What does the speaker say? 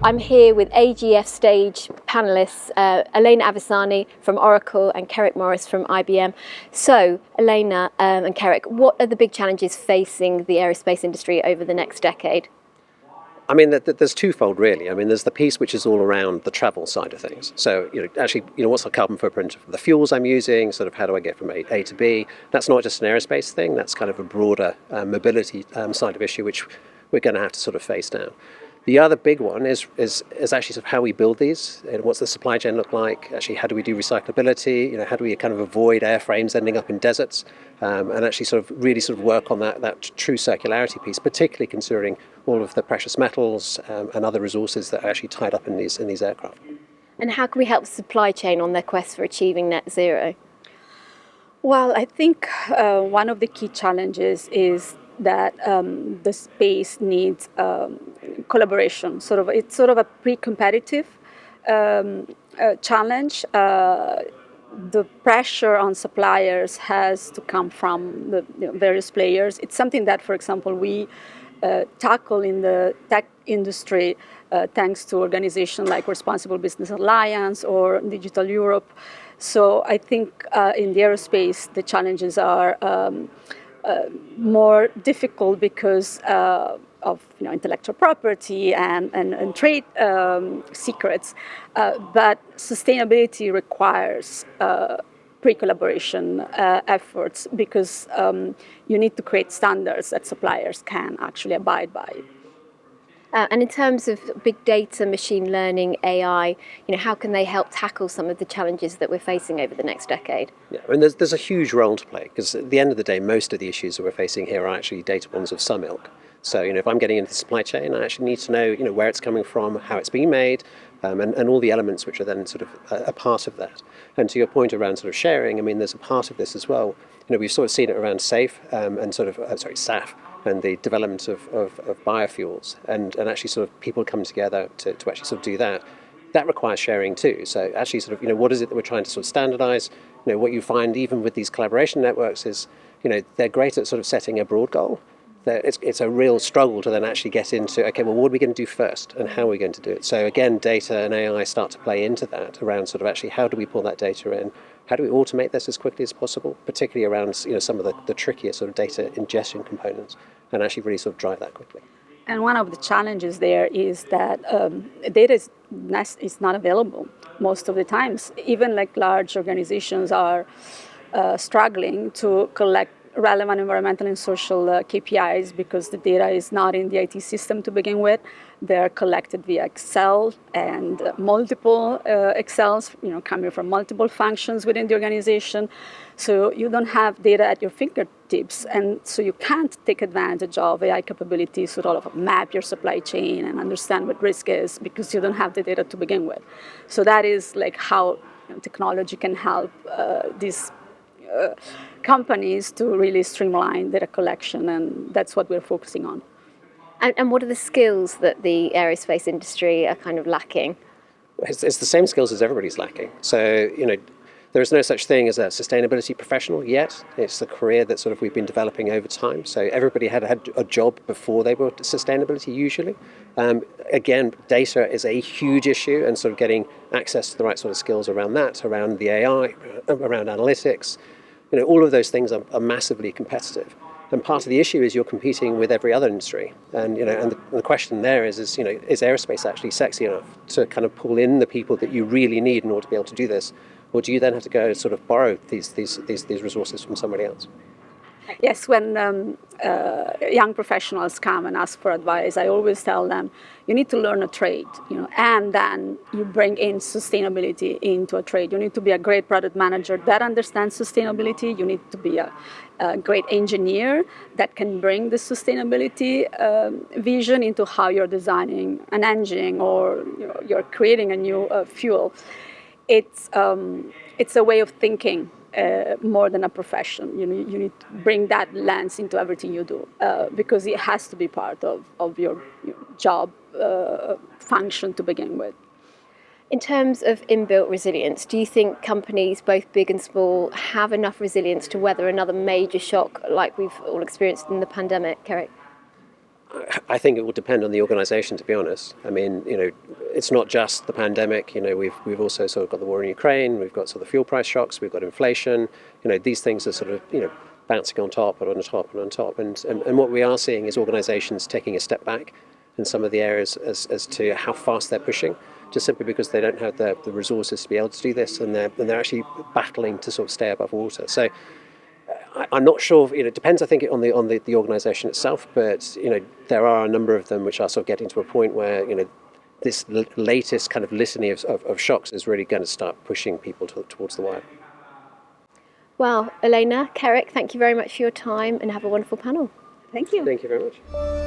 I'm here with AGF stage panelists, Elena Avesani from Oracle and Kerrick Morris from IBM. So, Elena and Kerrick, what are the big challenges facing the aerospace industry over the next decade? I mean, there's twofold, really. I mean, there's the piece which is all around the travel side of things. So, what's the carbon footprint of the fuels I'm using? Sort of how do I get from A to B? That's not just an aerospace thing. That's kind of a broader mobility side of issue, which we're going to have to sort of face down. The other big one is actually sort of how we build these. And what's the supply chain look like? Actually, how do we do recyclability? How do we kind of avoid airframes ending up in deserts? And actually sort of really sort of work on that true circularity piece, particularly considering all of the precious metals and other resources that are actually tied up in these aircraft. And how can we help the supply chain on their quest for achieving net zero? Well, I think one of the key challenges is that the space needs collaboration. It's sort of a pre-competitive challenge. The pressure on suppliers has to come from the various players. It's something that, for example, we tackle in the tech industry thanks to organizations like Responsible Business Alliance or Digital Europe. So I think in the aerospace, the challenges are more difficult because of intellectual property and trade secrets, but sustainability requires pre-collaboration efforts because you need to create standards that suppliers can actually abide by. And in terms of big data, machine learning, AI, how can they help tackle some of the challenges that we're facing over the next decade? Yeah, I mean, there's a huge role to play because at the end of the day, most of the issues that we're facing here are actually data ones of some ilk. So, if I'm getting into the supply chain, I actually need to know, where it's coming from, how it's being made, and all the elements which are then sort of a part of that. And to your point around sort of sharing, I mean, there's a part of this as well. We've sort of seen it around SAFE and SAF. And the development of biofuels and actually sort of people come together to actually sort of do that. That requires sharing too. So actually sort of, what is it that we're trying to sort of standardize? What you find even with these collaboration networks is, they're great at sort of setting a broad goal. It's a real struggle to then actually get into, okay, well, what are we going to do first and how are we going to do it? So again, data and AI start to play into that around sort of actually how do we pull that data in? How do we automate this as quickly as possible, particularly around some of the trickier sort of data ingestion components, and actually really sort of drive that quickly. And one of the challenges there is that data is not available most of the times. Even like large organizations are struggling to collect relevant environmental and social KPIs because the data is not in the IT system to begin with. They're collected via Excel and multiple Excels, coming from multiple functions within the organization. So you don't have data at your fingertips, and so you can't take advantage of AI capabilities to sort of map your supply chain and understand what risk is because you don't have the data to begin with. So that is like how technology can help these companies to really streamline data collection, and that's what we're focusing on. And what are the skills that the aerospace industry are kind of lacking? It's the same skills as everybody's lacking. So, there is no such thing as a sustainability professional yet. It's a career that sort of we've been developing over time. So everybody had a job before they were sustainability usually. Again, data is a huge issue, and sort of getting access to the right sort of skills around that, around the AI, around analytics, all of those things are massively competitive. And part of the issue is you're competing with every other industry. And, and the question there is aerospace actually sexy enough to kind of pull in the people that you really need in order to be able to do this? Or do you then have to go sort of borrow these resources from somebody else? Yes, when young professionals come and ask for advice, I always tell them, you need to learn a trade, and then you bring in sustainability into a trade. You need to be a great product manager that understands sustainability. You need to be a great engineer that can bring the sustainability vision into how you're designing an engine or you're creating a new fuel. It's a way of thinking. More than a profession. You need to bring that lens into everything you do because it has to be part of your job function to begin with. In terms of inbuilt resilience, do you think companies, both big and small, have enough resilience to weather another major shock like we've all experienced in the pandemic, Kerrick? I think it will depend on the organisation, to be honest. I mean, it's not just the pandemic. We've also sort of got the war in Ukraine. We've got sort of fuel price shocks. We've got inflation. These things are sort of bouncing on top and on top and on top. And what we are seeing is organisations taking a step back in some of the areas as to how fast they're pushing, just simply because they don't have the resources to be able to do this, and they're actually battling to sort of stay above water. So I'm not sure. It depends, I think, on the organisation itself. But there are a number of them which are sort of getting to a point where this latest kind of litany of shocks is really going to start pushing people towards the wire. Well, Elena, Kerrick, thank you very much for your time, and have a wonderful panel. Thank you. Thank you very much.